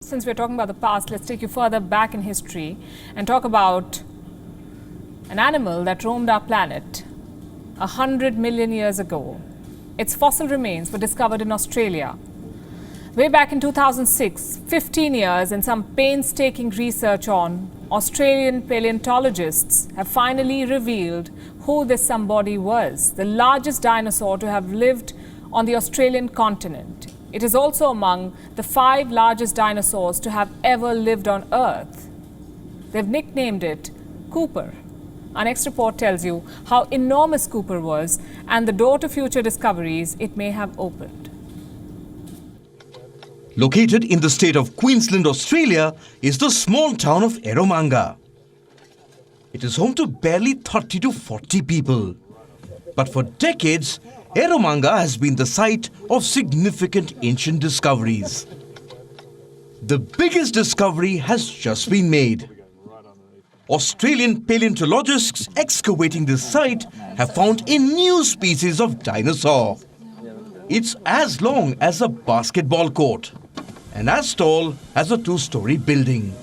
Since we're talking about the past, let's take you further back in history and talk about an animal that roamed our planet 100 million years ago. Its fossil remains were discovered in Australia. Way back in 2006, 15 years and some painstaking research on, Australian paleontologists have finally revealed who this somebody was, the largest dinosaur to have lived on the Australian continent. It is also among the 5 largest dinosaurs to have ever lived on Earth. They've nicknamed it Cooper. Our next report tells you how enormous Cooper was and the door to future discoveries it may have opened. Located in the state of Queensland, Australia, is the small town of Eromanga. It is home to barely 30 to 40 people. But for decades, Eromanga has been the site of significant ancient discoveries. The biggest discovery has just been made. Australian paleontologists excavating this site have found a new species of dinosaur. It's as long as a basketball court and as tall as a 2-story building.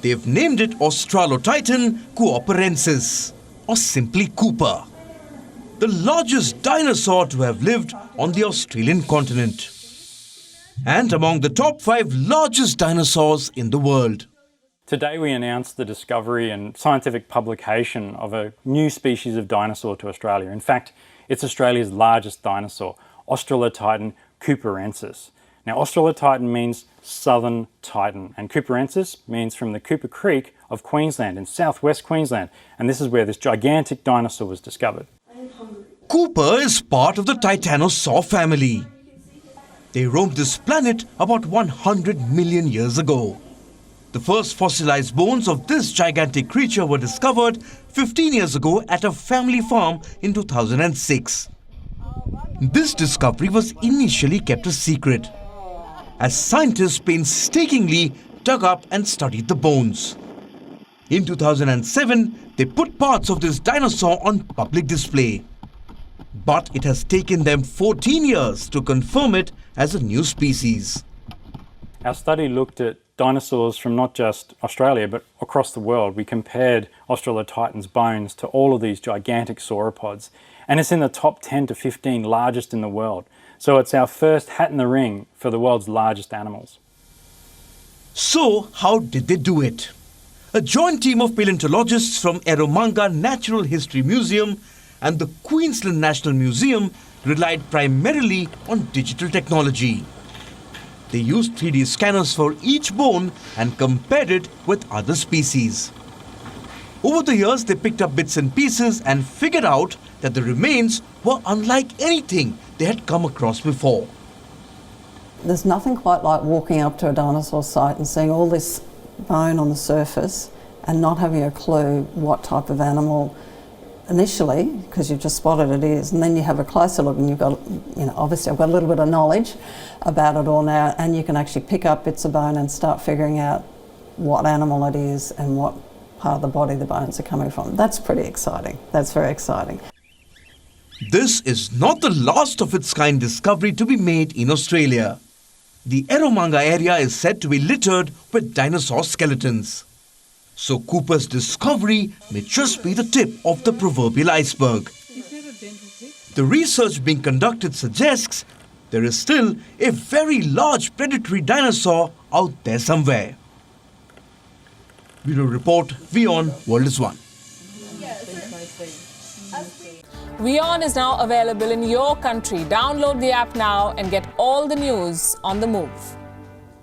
They've named it Australotitan cooperensis, or simply Cooper, the largest dinosaur to have lived on the Australian continent, and among the top 5 largest dinosaurs in the world. Today we announced the discovery and scientific publication of a new species of dinosaur to Australia. In fact, it's Australia's largest dinosaur, Australotitan cooperensis. Now, Australotitan means southern titan, and cooperensis means from the Cooper Creek of Queensland in southwest Queensland, and this is where this gigantic dinosaur was discovered. Cooper is part of the Titanosaur family. They roamed this planet about 100 million years ago. The first fossilized bones of this gigantic creature were discovered 15 years ago at a family farm in 2006. This discovery was initially kept a secret, as scientists painstakingly dug up and studied the bones. In 2007, they put parts of this dinosaur on public display. But it has taken them 14 years to confirm it as a new species. Our study looked at dinosaurs from not just Australia but across the world. We compared Australotitan's bones to all of these gigantic sauropods, and it's in the top 10 to 15 largest in the world. So it's our first hat in the ring for the world's largest animals. So how did they do it? A joint team of paleontologists from Eromanga Natural History Museum and the Queensland National Museum relied primarily on digital technology. They used 3D scanners for each bone and compared it with other species. Over the years, they picked up bits and pieces and figured out that the remains were unlike anything they had come across before. There's nothing quite like walking up to a dinosaur site and seeing all this bone on the surface and not having a clue what type of animal initially, because you've just spotted it is, and then you have a closer look and you've got, obviously I've got a little bit of knowledge about it all now, and you can actually pick up bits of bone and start figuring out what animal it is and what part of the body the bones are coming from. That's pretty exciting. That's very exciting. This is not the last of its kind discovery to be made in Australia. The Eromanga area is said to be littered with dinosaur skeletons. So Cooper's discovery may just be the tip of the proverbial iceberg. The research being conducted suggests there is still a very large predatory dinosaur out there somewhere. Bureau Report, WION World is One. WION is now available in your country. Download the app now and get all the news on the move.